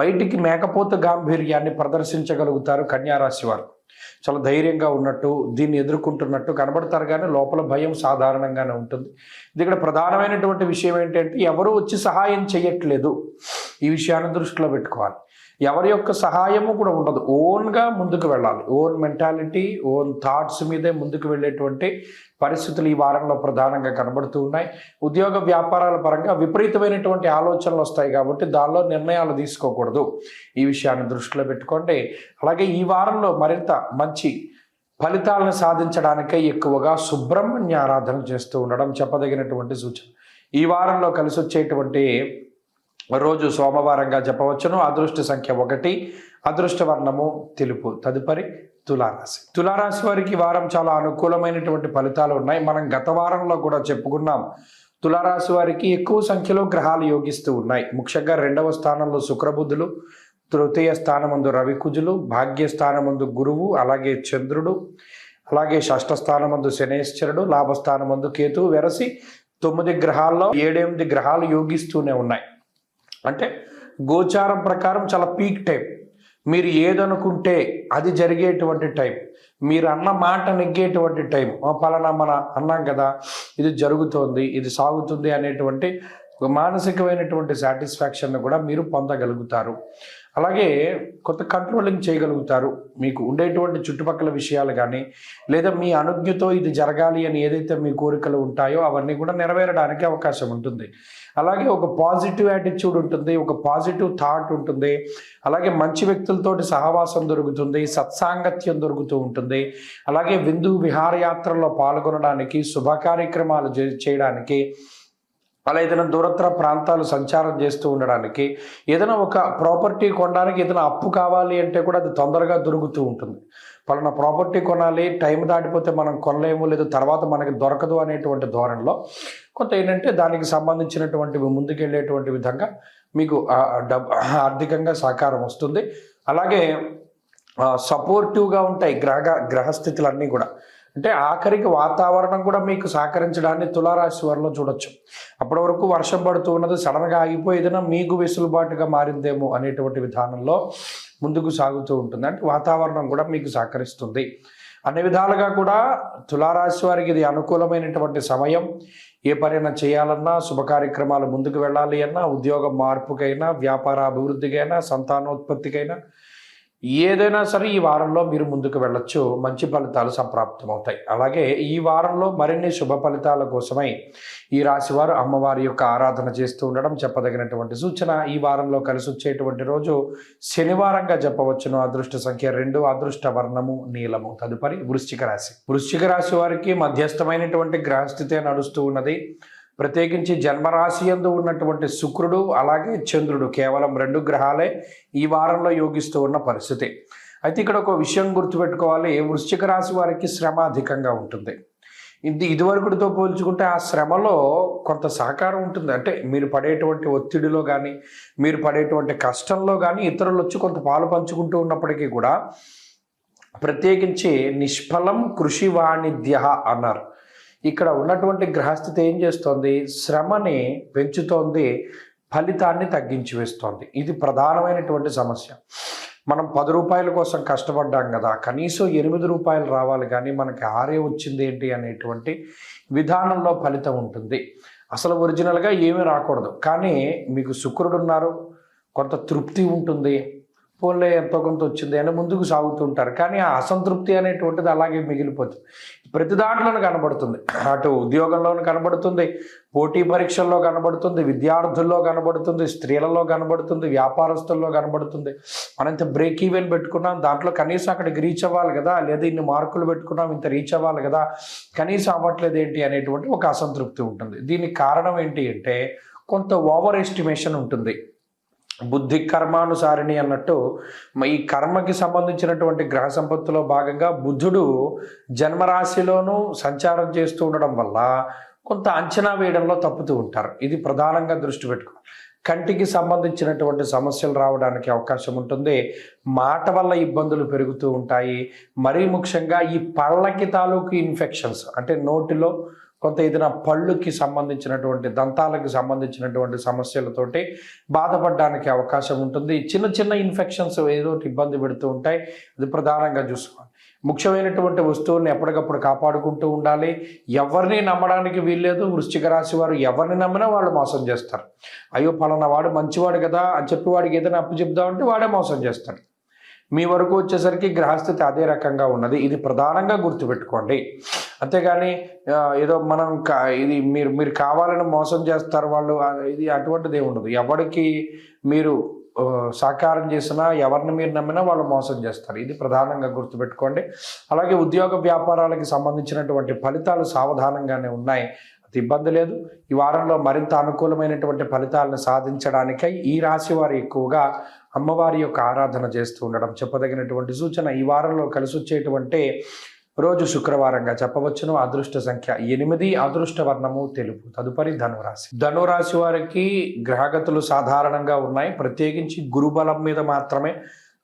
బయటికి మేకపోతు గాంభీర్యాన్ని ప్రదర్శించగలుగుతారు కన్యారాశి వారు. చాలా ధైర్యంగా ఉన్నట్టు, దీన్ని ఎదుర్కొంటున్నట్టు కనబడతారు, కానీ లోపల భయం సాధారణంగానే ఉంటుంది. ఇది ఇక్కడ ప్రధానమైనటువంటి విషయం ఏంటంటే ఎవరు వచ్చి సహాయం చేయట్లేదు. ఈ విషయాన్ని దృష్టిలో పెట్టుకోవాలి. ఎవరి యొక్క సహాయము కూడా ఉండదు. ఓన్గా ముందుకు వెళ్ళాలి. ఓన్ మెంటాలిటీ, ఓన్ థాట్స్ మీదే ముందుకు వెళ్ళేటువంటి పరిస్థితులు ఈ వారంలో ప్రధానంగా కనబడుతూ ఉన్నాయి. ఉద్యోగ వ్యాపారాల పరంగా విపరీతమైనటువంటి ఆలోచనలు వస్తాయి కాబట్టి దానిలో నిర్ణయాలు తీసుకోకూడదు. ఈ విషయాన్ని దృష్టిలో పెట్టుకోండి. అలాగే ఈ వారంలో మరింత మంచి ఫలితాలను సాధించడానికే ఎక్కువగా సుబ్రహ్మణ్య ఆరాధన చేస్తూ ఉండడం చెప్పదగినటువంటి సూచన. ఈ వారంలో కలిసి వచ్చేటువంటి రోజు సోమవారంగా చెప్పవచ్చును. అదృష్ట సంఖ్య 1, అదృష్ట వర్ణము తెలుపు. తదుపరి తులారాశి. తులారాశి వారికి వారం చాలా అనుకూలమైనటువంటి ఫలితాలు ఉన్నాయి. మనం గత వారంలో కూడా చెప్పుకున్నాం. తులారాశి వారికి ఎక్కువ సంఖ్యలో గ్రహాలు యోగిస్తూ ఉన్నాయి. ముఖ్యంగా 2వ స్థానంలో శుక్రబుధులు, తృతీయ స్థానమందు రవికుజులు, భాగ్యస్థానమందు గురువు, అలాగే చంద్రుడు, అలాగే షష్ఠ స్థానమందు శనేశ్వరుడు, లాభస్థానమందు కేతువు వెరసి 9 గ్రహాల్లో 7-8 గ్రహాలు యోగిస్తూనే ఉన్నాయి. అంటే గోచారం ప్రకారం చాలా పీక్ టైం. మీరు ఏదనుకుంటే అది జరిగేటువంటి టైం, మీరు అన్న మాట నెగ్గేటువంటి టైం. పలానా మన అన్నాం కదా, ఇది జరుగుతోంది, ఇది సాగుతుంది అనేటువంటి మానసికమైనటువంటి సాటిస్ఫాక్షన్ కూడా మీరు పొందగలుగుతారు. అలాగే కొంత కంట్రోలింగ్ చేయగలుగుతారు. మీకు ఉండేటువంటి చుట్టుపక్కల విషయాలు కానీ, లేదా మీ అనుజ్ఞతో ఇది జరగాలి అని ఏదైతే మీ కోరికలు ఉంటాయో అవన్నీ కూడా నెరవేరడానికి అవకాశం ఉంటుంది. అలాగే ఒక పాజిటివ్ యాటిట్యూడ్ ఉంటుంది, ఒక పాజిటివ్ థాట్ ఉంటుంది. అలాగే మంచి వ్యక్తులతోటి సహవాసం దొరుకుతుంది, సత్సాంగత్యం దొరుకుతూ ఉంటుంది. అలాగే విందు విహారయాత్రల్లో పాల్గొనడానికి, శుభ కార్యక్రమాలు చేయడానికి, అలా ఏదైనా దూరత్ర ప్రాంతాలు సంచారం చేస్తూ ఉండడానికి, ఏదైనా ఒక ప్రాపర్టీ కొనడానికి ఏదైనా అప్పు కావాలి అంటే కూడా అది తొందరగా దొరుకుతూ ఉంటుంది. పలానా ప్రాపర్టీ కొనాలి, టైం దాటిపోతే మనం కొనలేము, లేదు తర్వాత మనకి దొరకదు అనేటువంటి ధోరణిలో కొంత ఏంటంటే దానికి సంబంధించినటువంటి ముందుకెళ్ళేటువంటి విధంగా మీకు ఆర్థికంగా సహకారం వస్తుంది. అలాగే సపోర్టివ్గా ఉంటాయి గ్రహస్థితులన్నీ కూడా. అంటే ఆఖరికి వాతావరణం కూడా మీకు సహకరించడాన్ని తులారాశి వారిలో చూడొచ్చు. అప్పటి వరకు వర్షం పడుతూ ఉన్నది సడన్గా ఆగిపోయి ఏదైనా మీకు వెసులుబాటుగా మారిందేమో అనేటువంటి విధానంలో ముందుకు సాగుతూ ఉంటుంది. అంటే వాతావరణం కూడా మీకు సహకరిస్తుంది. అన్ని విధాలుగా కూడా తులారాశి వారికి ఇది అనుకూలమైనటువంటి సమయం. ఏ పనైనా చేయాలన్నా, శుభ కార్యక్రమాలు ముందుకు వెళ్ళాలి అన్నా, ఉద్యోగ మార్పుకైనా, వ్యాపార అభివృద్ధికైనా, సంతానోత్పత్తికైనా, ఏదైనా సరే ఈ వారంలో మీరు ముందుకు వెళ్ళొచ్చు. మంచి ఫలితాలు సంప్రాప్తమవుతాయి. అలాగే ఈ వారంలో మరిన్ని శుభ ఫలితాల కోసమై ఈ రాశివారు అమ్మవారి యొక్క ఆరాధన చేస్తూ ఉండడం చెప్పదగినటువంటి సూచన. ఈ వారంలో కలిసి వచ్చేటువంటి రోజు శనివారంగా చెప్పవచ్చును. అదృష్ట సంఖ్య 2, అదృష్ట వర్ణము నీలము. తదుపరి వృశ్చిక రాశి. వృశ్చిక రాశి వారికి మధ్యస్థమైనటువంటి గ్రహస్థితే నడుస్తూ ఉన్నది. ప్రత్యేకించి జన్మరాశి యందు ఉన్నటువంటి శుక్రుడు అలాగే చంద్రుడు కేవలం 2 గ్రహాలే ఈ వారంలో యోగిస్తూ ఉన్న పరిస్థితి. అయితే ఇక్కడ ఒక విషయం గుర్తుపెట్టుకోవాలి. వృశ్చిక రాశి వారికి శ్రమ అధికంగా ఉంటుంది. ఇదివరకుతో పోల్చుకుంటే ఆ శ్రమలో కొంత సహకారం ఉంటుంది. అంటే మీరు పడేటువంటి ఒత్తిడిలో కానీ, మీరు పడేటువంటి కష్టంలో కానీ ఇతరులు వచ్చి కొంత పాలు పంచుకుంటూ ఉన్నప్పటికీ కూడా ప్రత్యేకించి నిష్ఫలం కృషి వాణిజ్య అన్నారు. ఇక్కడ ఉన్నటువంటి గ్రహస్థితి ఏం చేస్తోంది? శ్రమని పెంచుతోంది, ఫలితాన్ని తగ్గించి వేస్తోంది. ఇది ప్రధానమైనటువంటి సమస్య. మనం 10 రూపాయల కోసం కష్టపడ్డాం కదా, కనీసం 8 రూపాయలు రావాలి, కానీ మనకి 6 వచ్చింది ఏంటి అనేటువంటి విధానంలో ఫలితం ఉంటుంది. అసలు ఒరిజినల్గా ఏమీ రాకూడదు, కానీ మీకు శుక్రుడు ఉన్నారు, కొంత తృప్తి ఉంటుంది. పోన్లే ఎంతో కొంత వచ్చింది అని ముందుకు సాగుతుంటారు. కానీ ఆ అసంతృప్తి అనేటువంటిది అలాగే మిగిలిపోతుంది. ప్రతి దాంట్లోనూ కనబడుతుంది. అటు ఉద్యోగంలోనూ కనబడుతుంది, పోటీ పరీక్షల్లో కనబడుతుంది, విద్యార్థుల్లో కనబడుతుంది, స్త్రీలలో కనబడుతుంది, వ్యాపారస్తుల్లో కనబడుతుంది. మనం ఇంత బ్రేక్ ఈవెన్ పెట్టుకున్నాం, దాంట్లో కనీసం అక్కడికి రీచ్ అవ్వాలి కదా, లేదా ఇన్ని మార్కులు పెట్టుకున్నాం, ఇంత రీచ్ అవ్వాలి కదా, కనీసం అవ్వట్లేదు ఏంటి అనేటువంటి ఒక అసంతృప్తి ఉంటుంది. దీనికి కారణం ఏంటి అంటే కొంత ఓవర్ ఎస్టిమేషన్ ఉంటుంది. బుద్ధి కర్మానుసారిణి అన్నట్టు ఈ కర్మకి సంబంధించినటువంటి గ్రహ సంపత్తిలో భాగంగా బుధుడు జన్మరాశిలోనూ సంచారం చేస్తూ ఉండడం వల్ల కొంత అంచనా వేయడంలో తప్పుతూ ఉంటారు. ఇది ప్రధానంగా దృష్టి పెట్టుకోవాలి. కంటికి సంబంధించినటువంటి సమస్యలు రావడానికి అవకాశం ఉంటుంది. మాట వల్ల ఇబ్బందులు పెరుగుతూ ఉంటాయి. మరీ ముఖ్యంగా ఈ పళ్ళకి తాలూకు ఇన్ఫెక్షన్స్, అంటే నోటిలో కొంత ఏదైనా పళ్ళుకి సంబంధించినటువంటి దంతాలకు సంబంధించినటువంటి సమస్యలతోటి బాధపడడానికి అవకాశం ఉంటుంది. చిన్న చిన్న ఇన్ఫెక్షన్స్ ఏదో ఒకటి ఇబ్బంది పెడుతూ ఉంటాయి. అది ప్రధానంగా చూసుకోవాలి. ముఖ్యమైనటువంటి వస్తువుల్ని ఎప్పటికప్పుడు కాపాడుకుంటూ ఉండాలి. ఎవరిని నమ్మడానికి వీల్లేదు. వృశ్చిక రాశి వారు ఎవరిని నమ్మినా వాళ్ళు మోసం చేస్తారు. అయ్యో పలానా వాడు మంచివాడు కదా అని చెప్పి వాడికి ఏదైనా అప్పు చెప్దామంటే వాడే మోసం చేస్తాడు. మీ వరకు వచ్చేసరికి గ్రహస్థితి అదే రకంగా ఉన్నది. ఇది ప్రధానంగా గుర్తుపెట్టుకోండి. అంతేగాని ఏదో మనం ఇది మీరు కావాలని మోసం చేస్తారు వాళ్ళు, ఇది అటువంటిది ఏమి ఉండదు. ఎవరికి మీరు సహకారం చేసినా, ఎవరిని మీరు నమ్మినా వాళ్ళు మోసం చేస్తారు. ఇది ప్రధానంగా గుర్తుపెట్టుకోండి. అలాగే ఉద్యోగ వ్యాపారాలకు సంబంధించినటువంటి ఫలితాలు సావధానంగానే ఉన్నాయి. అది ఇబ్బంది లేదు. ఈ వారంలో మరింత అనుకూలమైనటువంటి ఫలితాలను సాధించడానికై ఈ రాశి వారు ఎక్కువగా అమ్మవారి యొక్క ఆరాధన చేస్తూ ఉండడం చెప్పదగినటువంటి సూచన. ఈ వారంలో కలిసి వచ్చేటువంటి రోజు శుక్రవారంగా చెప్పవచ్చును. అదృష్ట సంఖ్య 8, అదృష్ట వర్ణము తెలుపు. తదుపరి ధనురాశి. ధనురాశి వారికి గ్రహగతులు సాధారణంగా ఉన్నాయి. ప్రత్యేకించి గురుబలం మీద మాత్రమే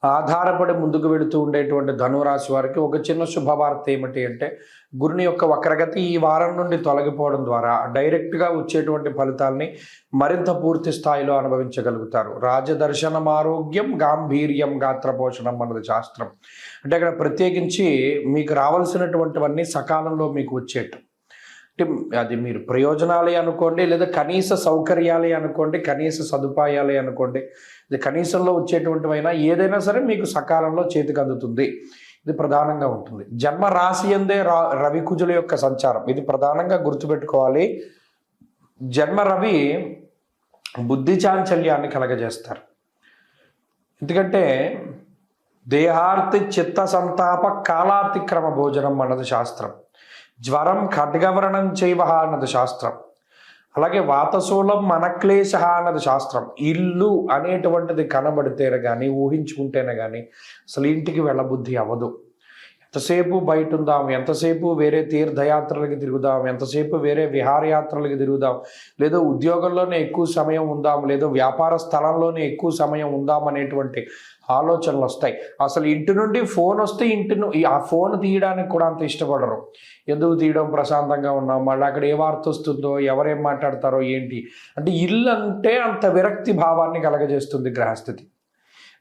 ఆధారపడి ముందుకు వెళుతూ ఉండేటువంటి ధనురాశి వారికి ఒక చిన్న శుభవార్త ఏమిటి అంటే, గురుని యొక్క వక్రగతి ఈ వారం నుండి తొలగిపోవడం ద్వారా డైరెక్ట్గా వచ్చేటువంటి ఫలితాలని మరింత పూర్తి స్థాయిలో అనుభవించగలుగుతారు. రాజదర్శనం ఆరోగ్యం గాంభీర్యం గాత్రపోషణం అన్నది శాస్త్రం. అంటే అక్కడ ప్రత్యేకించి మీకు రావాల్సినటువంటివన్నీ సకాలంలో మీకు వచ్చేట్టు, అంటే అది మీరు ప్రయోజనాలే అనుకోండి, లేదా కనీస సౌకర్యాలే అనుకోండి, కనీస సదుపాయాలే అనుకోండి, ఇది కనీసంలో వచ్చేటువంటివైనా ఏదైనా సరే మీకు సకాలంలో చేతికి అందుతుంది. ఇది ప్రధానంగా ఉంటుంది. జన్మ రాశి అందే రవి కుజుల యొక్క సంచారం, ఇది ప్రధానంగా గుర్తుపెట్టుకోవాలి. జన్మ రవి బుద్ధి చాంచల్యాన్ని కలగజేస్తారు. ఎందుకంటే దేహార్తి చిత్త సంతాప కాలాతిక్రమ భోజనం అన్నది శాస్త్రం. జ్వరం ఖడ్గవర్ణం చైవ అన్నది శాస్త్రం. అలాగే వాతశూలం మనక్లేశ అన్నది శాస్త్రం. ఇల్లు అనేటువంటిది కనబడితేనే కానీ, ఊహించుకుంటేనే కానీ అసలు ఇంటికి వెళ్ళబుద్ధి అవ్వదు. ఎంతసేపు బయట ఉందాం, ఎంతసేపు వేరే తీర్థయాత్రలకి తిరుగుదాం, ఎంతసేపు వేరే విహారయాత్రలకి తిరుగుదాం, లేదో ఉద్యోగంలోనే ఎక్కువ సమయం ఉందాం, లేదో వ్యాపార స్థలంలోనే ఎక్కువ సమయం ఉందాం అనేటువంటి ఆలోచనలు వస్తాయి. అసలు ఇంటి నుండి ఫోన్ వస్తే ఆ ఫోన్ తీయడానికి కూడా అంత ఇష్టపడరు. ఎందుకు తీయడం, ప్రశాంతంగా ఉన్నాం, మళ్ళీ అక్కడ ఏ వార్త వస్తుందో, ఎవరేం మాట్లాడతారో ఏంటి అంటే, ఇల్లు అంటే అంత విరక్తి భావాన్ని కలగజేస్తుంది గ్రహస్థితి.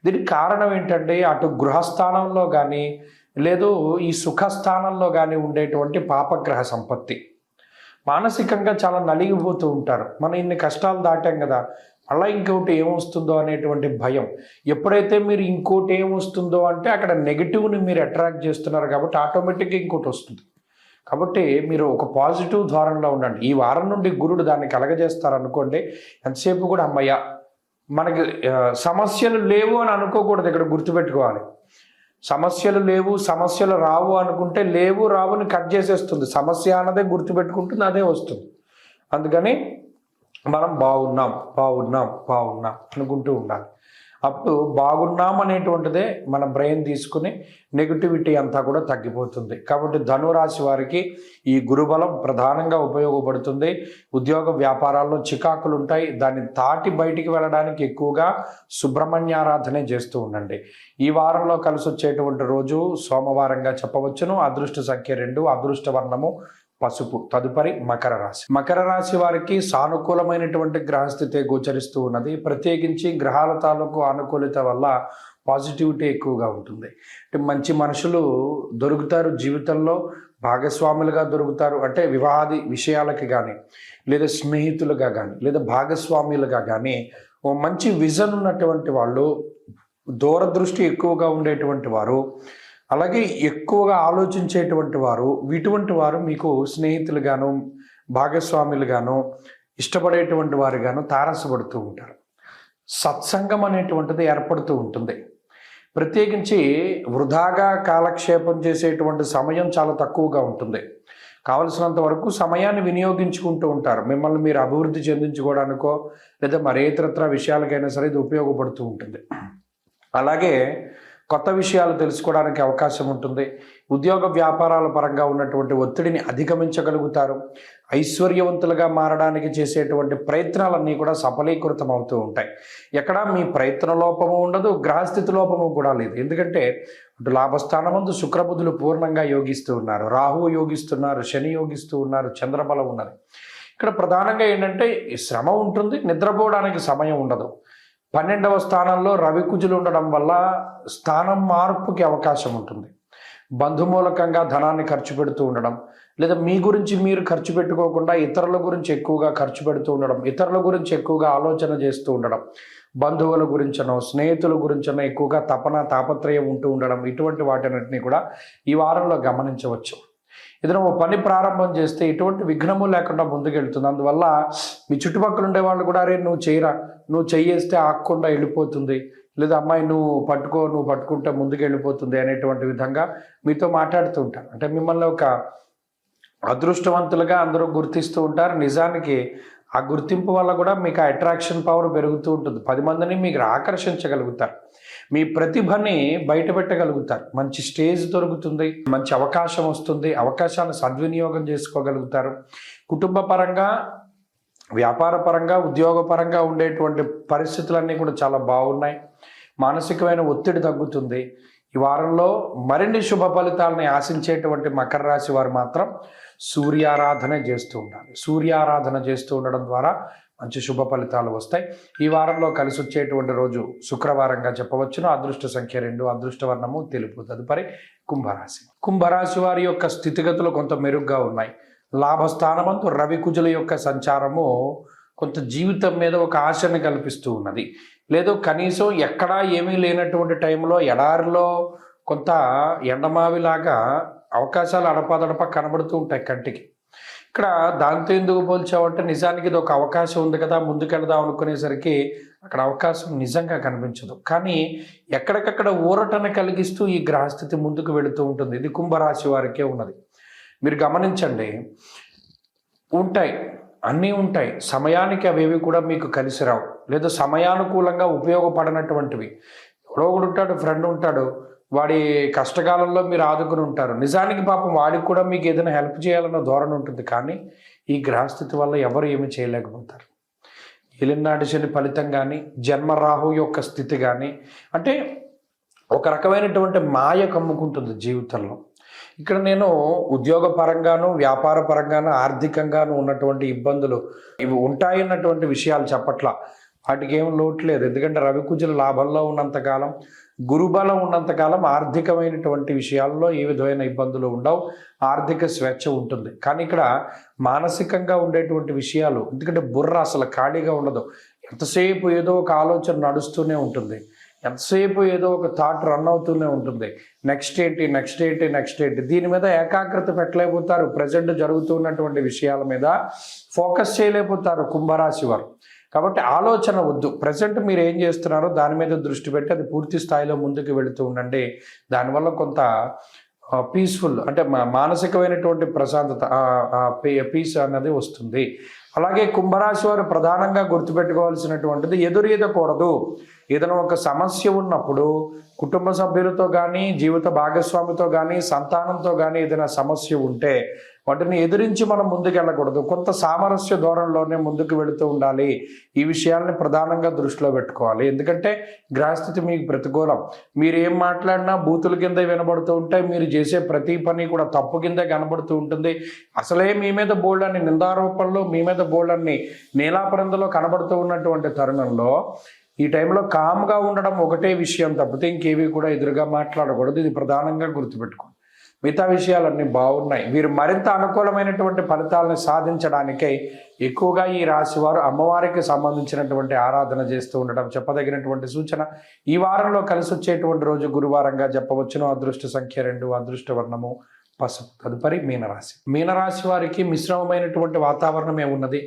దీనికి కారణం ఏంటంటే, అటు గృహస్థానంలో కానీ లేదు ఈ సుఖస్థానంలో కానీ ఉండేటువంటి పాపగ్రహ సంపత్తి. మానసికంగా చాలా నలిగిపోతూ ఉంటారు. మనం ఇన్ని కష్టాలు దాటాం కదా, అలా ఇంకోటి ఏమొస్తుందో అనేటువంటి భయం. ఎప్పుడైతే మీరు ఇంకోటి ఏమొస్తుందో అంటే అక్కడ నెగిటివ్ని మీరు అట్రాక్ట్ చేస్తున్నారు కాబట్టి ఆటోమేటిక్గా ఇంకోటి వస్తుంది. కాబట్టి మీరు ఒక పాజిటివ్ ధోరణిలో ఉండండి. ఈ వారం నుండి గురుడు దాన్ని కలగజేస్తారనుకోండి, ఎంతసేపు కూడా అమ్మయ్య మనకి సమస్యలు లేవు అని అనుకోకూడదు. ఇక్కడ గుర్తుపెట్టుకోవాలి, సమస్యలు లేవు, సమస్యలు రావు అనుకుంటే లేవు రావుని కట్ చేసేస్తుంది. సమస్య అన్నదే గుర్తుపెట్టుకుంటుంది, అదే వస్తుంది. అందుకని మనం బాగున్నాం అనుకుంటూ ఉండాలి. అప్పుడు బాగున్నాం అనేటువంటిదే మన బ్రెయిన్ తీసుకుని నెగిటివిటీ అంతా కూడా తగ్గిపోతుంది. కాబట్టి ధనురాశి వారికి ఈ గురుబలం ప్రధానంగా ఉపయోగపడుతుంది. ఉద్యోగ వ్యాపారాల్లో చికాకులు ఉంటాయి, దాన్ని దాటి బయటికి వెళ్ళడానికి ఎక్కువగా సుబ్రహ్మణ్యారాధనే చేస్తూ ఉండండి. ఈ వారంలో కలిసి వచ్చేటువంటి రోజు సోమవారంగా చెప్పవచ్చును. అదృష్ట సంఖ్య 2, అదృష్ట వర్ణము పసుపు. తదుపరి మకర రాశి. మకర రాశి వారికి సానుకూలమైనటువంటి గ్రహస్థితి గోచరిస్తూ ఉన్నది. ప్రత్యేకించి గ్రహాల తాలూకు అనుకూలత వల్ల పాజిటివిటీ ఎక్కువగా ఉంటుంది. అంటే మంచి మనుషులు దొరుకుతారు, జీవితంలో భాగస్వాములుగా దొరుకుతారు. అంటే వివాహాది విషయాలకి కానీ, లేదా స్నేహితులుగా కానీ, లేదా భాగస్వాములుగా కానీ ఓ మంచి విజన్ ఉన్నటువంటి వాళ్ళు, దూరదృష్టి ఎక్కువగా ఉండేటువంటి వారు, అలాగే ఎక్కువగా ఆలోచించేటువంటి వారు, ఇటువంటి వారు మీకు స్నేహితులుగాను భాగస్వాములుగాను ఇష్టపడేటువంటి వారుగాను తారసపడుతూ ఉంటారు. సత్సంగం అనేటువంటిది ఏర్పడుతూ ఉంటుంది. ప్రత్యేకించి వృధాగా కాలక్షేపం చేసేటువంటి సమయం చాలా తక్కువగా ఉంటుంది. కావలసినంత వరకు సమయాన్ని వినియోగించుకుంటూ ఉంటారు. మిమ్మల్ని మీరు అభివృద్ధి చెందించుకోవడానికో లేదా మరే ఇతరత్ర విషయాలకైనా సరే ఇది ఉపయోగపడుతూ ఉంటుంది. అలాగే కొత్త విషయాలు తెలుసుకోవడానికి అవకాశం ఉంటుంది. ఉద్యోగ వ్యాపారాల పరంగా ఉన్నటువంటి ఒత్తిడిని అధిగమించగలుగుతారు. ఐశ్వర్యవంతులుగా మారడానికి చేసేటువంటి ప్రయత్నాలన్నీ కూడా సఫలీకృతం అవుతూ ఉంటాయి. ఎక్కడా మీ ప్రయత్న లోపము ఉండదు, గ్రహస్థితి లోపము కూడా లేదు. ఎందుకంటే అటు లాభస్థానమందు శుక్రబుధులు పూర్ణంగా యోగిస్తూ ఉన్నారు, రాహువు యోగిస్తున్నారు, శని యోగిస్తూ ఉన్నారు, చంద్రబలం ఉన్నది. ఇక్కడ ప్రధానంగా ఏంటంటే ఈ శ్రమ ఉంటుంది, నిద్రపోవడానికి సమయం ఉండదు. 12వ స్థానంలో రవి కుజులు ఉండడం వల్ల స్థానం మార్పుకి అవకాశం ఉంటుంది. బంధుమూలకంగా ధనాన్ని ఖర్చు పెడుతూ ఉండడం, లేదా మీ గురించి మీరు ఖర్చు పెట్టుకోకుండా ఇతరుల గురించి ఎక్కువగా ఖర్చు పెడుతూ ఉండడం, ఇతరుల గురించి ఎక్కువగా ఆలోచన చేస్తూ ఉండడం, బంధువుల గురించనో స్నేహితుల గురించనో ఎక్కువగా తాపత్రయం ఉంటూ ఉండడం, ఇటువంటి వాటిన్నిటిని కూడా ఈ వారంలో గమనించవచ్చు. ఏదైనా ఓ పని ప్రారంభం చేస్తే ఎటువంటి విఘ్నము లేకుండా ముందుకెళ్తుంది. అందువల్ల మీ చుట్టుపక్కల ఉండే వాళ్ళు కూడా అరే నువ్వు చేయరా, నువ్వు చెయ్యేస్తే ఆగకుండా వెళ్ళిపోతుంది, లేదా అమ్మాయి నువ్వు పట్టుకుంటే ముందుకు వెళ్ళిపోతుంది అనేటువంటి విధంగా మీతో మాట్లాడుతూ ఉంటారు. అంటే మిమ్మల్ని ఒక అదృష్టవంతులుగా అందరూ గుర్తిస్తూ ఉంటారు. నిజానికి ఆ గుర్తింపు వల్ల కూడా మీకు ఆ అట్రాక్షన్ పవర్ పెరుగుతూ ఉంటుంది. 10 మందిని మీకు ఆకర్షించగలుగుతారు, మీ ప్రతిభని బయట పెట్టగలుగుతారు, మంచి స్టేజ్ దొరుకుతుంది, మంచి అవకాశం వస్తుంది, అవకాశాన్ని సద్వినియోగం చేసుకోగలుగుతారు. కుటుంబ పరంగా, వ్యాపార పరంగా, ఉద్యోగపరంగా ఉండేటువంటి పరిస్థితులన్నీ కూడా చాలా బాగున్నాయి. మానసికమైన ఒత్తిడి తగ్గుతుంది. ఈ వారంలో మరిన్ని శుభ ఫలితాలని ఆశించేటువంటి మకర రాశి వారు మాత్రం సూర్యారాధన చేస్తూ ఉండాలి. సూర్యారాధన చేస్తూ ఉండడం ద్వారా మంచి శుభ ఫలితాలు వస్తాయి. ఈ వారంలో కలిసి వచ్చేటువంటి రోజు శుక్రవారంగా చెప్పవచ్చును. అదృష్ట సంఖ్య 2, అదృష్ట వర్ణము తెలుపు. తదుపరి కుంభరాశి. కుంభరాశి వారి యొక్క స్థితిగతులు కొంత మెరుగ్గా ఉన్నాయి. లాభస్థానమందు రవి కుజుల యొక్క సంచారము కొంత జీవితం మీద ఒక ఆశని కల్పిస్తూ ఉన్నది. లేదు కనీసం ఎక్కడా ఏమీ లేనటువంటి టైంలో ఎడారిలో కొంత ఎండమావిలాగా అవకాశాలు అడపాదడప కనబడుతూ ఉంటాయి కంటికి. ఇక్కడ దాంతో ఎందుకు పోల్చామంటే నిజానికి ఇది ఒక అవకాశం ఉంది కదా, ముందుకెళ్దాం అనుకునేసరికి అక్కడ అవకాశం నిజంగా కనిపించదు. కానీ ఎక్కడికక్కడ ఊరటను కలిగిస్తూ ఈ గ్రహస్థితి ముందుకు వెళుతూ ఉంటుంది. ఇది కుంభరాశి వారికే ఉన్నది. మీరు గమనించండి, ఉంటాయి, అన్నీ ఉంటాయి, సమయానికి అవేవి కూడా మీకు కలిసి రావు, లేదా సమయానుకూలంగా ఉపయోగపడనటువంటివి. ఎవడో ఒకడు ఉంటాడు, ఫ్రెండ్ ఉంటాడు, వాడి కష్టకాలంలో మీరు ఆదుకుని ఉంటారు. నిజానికి పాపం వాడికి కూడా మీకు ఏదైనా హెల్ప్ చేయాలన్న ధోరణి ఉంటుంది. కానీ ఈ గ్రహస్థితి వల్ల ఎవరు ఏమి చేయలేకపోతారు. ఏలినాటి శని ఫలితం కానీ, జన్మరాహు యొక్క స్థితి కానీ, అంటే ఒక రకమైనటువంటి మాయ కమ్ముకుంటుంది జీవితంలో. ఇక్కడ నేను ఉద్యోగ పరంగాను, వ్యాపార పరంగాను, ఆర్థికంగాను ఉన్నటువంటి ఇబ్బందులు ఇవి ఉంటాయన్నటువంటి విషయాలు చెప్పట్లా. వాటికి ఏం లోటు లేదు. ఎందుకంటే రవి కుజుల లాభంలో ఉన్నంతకాలం, గురుబలం ఉన్నంతకాలం ఆర్థికమైనటువంటి విషయాల్లో ఏ విధమైన ఇబ్బందులు ఉండవు, ఆర్థిక స్వేచ్ఛ ఉంటుంది. కానీ ఇక్కడ మానసికంగా ఉండేటువంటి విషయాలు, ఎందుకంటే బుర్ర అసలు ఖాళీగా ఉండదు. ఎంతసేపు ఏదో ఒక ఆలోచన నడుస్తూనే ఉంటుంది, ఎంతసేపు ఏదో ఒక థాట్ రన్ అవుతూనే ఉంటుంది. నెక్స్ట్ ఏంటి. దీని మీద ఏకాగ్రత పెట్టలేకపోతారు. ప్రజెంట్ జరుగుతున్నటువంటి విషయాల మీద ఫోకస్ చేయలేకపోతారు కుంభరాశి వారు. కాబట్టి ఆలోచన వద్దు. ప్రజెంట్ మీరు ఏం చేస్తున్నారో దాని మీద దృష్టి పెట్టి అది పూర్తి స్థాయిలో ముందుకు వెళుతూ ఉండండి. దానివల్ల కొంత పీస్ఫుల్, అంటే మానసికమైనటువంటి ప్రశాంతత, పీస్ అన్నది వస్తుంది. అలాగే కుంభరాశి వారు ప్రధానంగా గుర్తుపెట్టుకోవాల్సినటువంటిది ఎదురీదకూడదు. ఏదైనా ఒక సమస్య ఉన్నప్పుడు కుటుంబ సభ్యులతో కానీ, జీవిత భాగస్వామితో కానీ, సంతానంతో కానీ ఏదైనా సమస్య ఉంటే వాటిని ఎదిరించి మనం ముందుకెళ్ళకూడదు. కొంత సామరస్య ధోరణిలోనే ముందుకు వెళుతూ ఉండాలి. ఈ విషయాల్ని ప్రధానంగా దృష్టిలో పెట్టుకోవాలి. ఎందుకంటే గ్రహస్థితి మీకు ప్రతికూలం. మీరు ఏం మాట్లాడినా బూతుల కింద వినబడుతూ ఉంటాయి. మీరు చేసే ప్రతి పని కూడా తప్పు కింద కనబడుతూ ఉంటుంది. అసలే మీ మీద బోల్డన్ని నిందారోపణలు, మీ మీద బోల్డన్ని నీలాపరందలో కనబడుతూ ఉన్నటువంటి తరుణంలో ఈ టైంలో కామ్గా ఉండడం ఒకటే విషయం తప్పితే ఇంకేవి కూడా ఎదురుగా మాట్లాడకూడదు. ఇది ప్రధానంగా గుర్తుపెట్టుకోండి. మిగతా విషయాలన్నీ బాగున్నాయి. వీరు మరింత అనుకూలమైనటువంటి ఫలితాలను సాధించడానికై ఎక్కువగా ఈ రాశి వారు అమ్మవారికి సంబంధించినటువంటి ఆరాధన చేస్తూ ఉండడం చెప్పదగినటువంటి సూచన. ఈ వారంలో కలిసి వచ్చేటువంటి రోజు గురువారంగా చెప్పవచ్చును. అదృష్ట సంఖ్య 2, అదృష్ట వర్ణము పసుపు. తదుపరి మీనరాశి. మీనరాశి వారికి మిశ్రమమైనటువంటి వాతావరణమే ఉన్నది.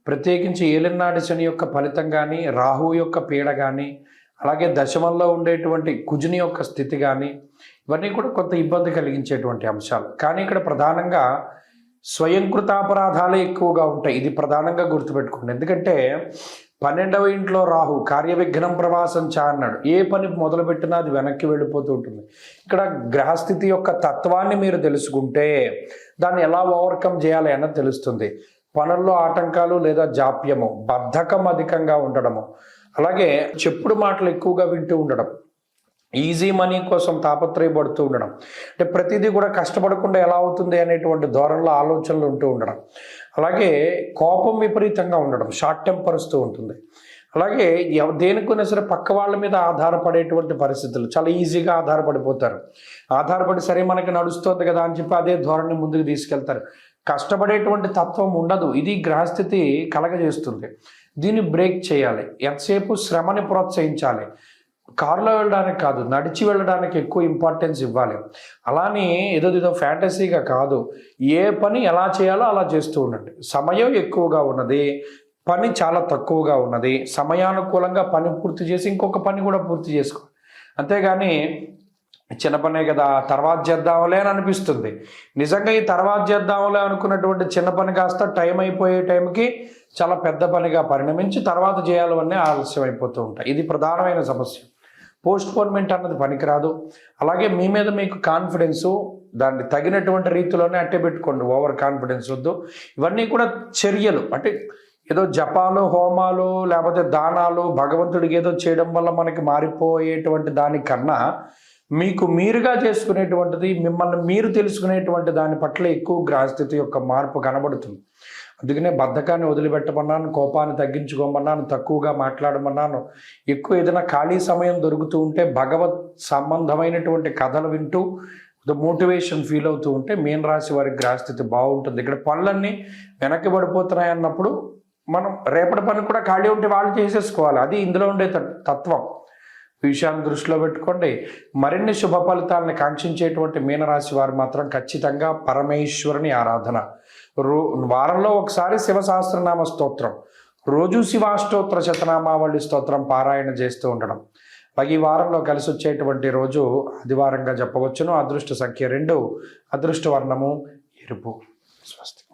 ప్రత్యేకించి ఏలినాటి శని యొక్క ఫలితం కానీ, రాహు యొక్క పీడ కానీ, అలాగే దశమంలో ఉండేటువంటి కుజుని యొక్క స్థితి కానీ, ఇవన్నీ కూడా కొంత ఇబ్బంది కలిగించేటువంటి అంశాలు. కానీ ఇక్కడ ప్రధానంగా స్వయంకృతాపరాధాలే ఎక్కువగా ఉంటాయి. ఇది ప్రధానంగా గుర్తుపెట్టుకోండి. ఎందుకంటే 12వ ఇంట్లో రాహు కార్యవిఘ్నం ప్రవాసం చ అన్నాడు. ఏ పని మొదలుపెట్టినా అది వెనక్కి వెళ్ళిపోతూ ఉంటుంది. ఇక్కడ గ్రహస్థితి యొక్క తత్వాన్ని మీరు తెలుసుకుంటే దాన్ని ఎలా ఓవర్కమ్ చేయాలి అన్నది తెలుస్తుంది. పనుల్లో ఆటంకాలు లేదా జాప్యము, బద్ధకం అధికంగా ఉండడము, అలాగే చెప్పుడు మాటలు ఎక్కువగా వింటూ ఉండడం, ఈజీ మనీ కోసం తాపత్రయపడుతూ ఉండడం, అంటే ప్రతిదీ కూడా కష్టపడకుండా ఎలా అవుతుంది అనేటువంటి ధోరణిలో ఆలోచనలు ఉంటూ ఉండడం, అలాగే కోపం విపరీతంగా ఉండడం, షార్ట్ టెంపర్ వస్తూ ఉంటుంది. అలాగే దేనికైనా సరే పక్క వాళ్ళ మీద ఆధారపడేటువంటి పరిస్థితులు, చాలా ఈజీగా ఆధారపడిపోతారు. ఆధారపడి సరే మనకి నడుస్తుంది కదా అని చెప్పి అదే ధోరణి ముందుకు తీసుకెళ్తారు. కష్టపడేటువంటి తత్వం ఉండదు. ఇది గ్రహస్థితి కలగజేస్తుంది. దీన్ని బ్రేక్ చేయాలి. ఎంతసేపు శ్రమని ప్రోత్సహించాలి. కారులో వెళ్ళడానికి కాదు, నడిచి వెళ్ళడానికి ఎక్కువ ఇంపార్టెన్స్ ఇవ్వాలి. అలానే ఏదో ఫ్యాంటసీగా కాదు, ఏ పని ఎలా చేయాలో అలా చేస్తూ ఉండండి. సమయం ఎక్కువగా ఉన్నది, పని చాలా తక్కువగా ఉన్నది. సమయానుకూలంగా పని పూర్తి చేసి ఇంకొక పని కూడా పూర్తి చేసుకో. అంతేగాని చిన్న పనే కదా తర్వాత చేద్దాంలే అని అనిపిస్తుంది. నిజంగా ఈ తర్వాత చేద్దాంలే అనుకున్నటువంటి చిన్న పని కాస్త టైం అయిపోయే టైంకి చాలా పెద్ద పనిగా పరిణమించి తర్వాత చేయాలవన్నీ ఆలస్యం అయిపోతూ ఉంటాయి. ఇది ప్రధానమైన సమస్య. పోస్ట్పోన్మెంట్ అన్నది పనికిరాదు. అలాగే మీ మీద మీకు కాన్ఫిడెన్సు, దాన్ని తగినటువంటి రీతిలోనే అట్టే పెట్టుకోండి. ఓవర్ కాన్ఫిడెన్స్ వద్దు. ఇవన్నీ కూడా చర్యలు, అంటే ఏదో జపాలు, హోమాలు, లేకపోతే దానాలు, భగవంతుడికి ఏదో చేయడం వల్ల మనకి మారిపోయేటువంటి దానికన్నా మీకు మీరుగా చేసుకునేటువంటిది, మిమ్మల్ని మీరు తెలుసుకునేటువంటి దాని పట్ల ఎక్కువ గ్రహస్థితి యొక్క మార్పు కనబడుతుంది. అందుకనే బద్ధకాన్ని వదిలిపెట్టమన్నాను, కోపాన్ని తగ్గించుకోమన్నాను, తక్కువగా మాట్లాడమన్నాను. ఎక్కువ ఏదైనా ఖాళీ సమయం దొరుకుతూ ఉంటే భగవత్ సంబంధమైనటువంటి కథలు వింటూ మోటివేషన్ ఫీల్ అవుతూ ఉంటే మీనరాశి వారి గ్రహస్థితి బాగుంటుంది. ఇక్కడ పనులన్నీ వెనక్కి పడిపోతున్నాయి అన్నప్పుడు మనం రేపటి పని కూడా ఖాళీ ఉంటే వాళ్ళు చేసేసుకోవాలి. అది ఇందులో ఉండే తత్వం. ఈ విషయాన్ని దృష్టిలో పెట్టుకోండి. మరిన్ని శుభ ఫలితాలను కాంక్షించేటువంటి మీనరాశి వారు మాత్రం ఖచ్చితంగా పరమేశ్వరుని ఆరాధన, వారంలో ఒకసారి శివ సహస్రనామ స్తోత్రం, రోజు శివాష్టోత్తర శతనామావళి స్తోత్రం పారాయణ చేస్తూ ఉండడం. అలాగే ఈ వారంలో కలిసి వచ్చేటువంటి రోజు ఆదివారంగా చెప్పవచ్చును. అదృష్ట సంఖ్య 2, అదృష్ట వర్ణము ఎరుపు. స్వస్తి.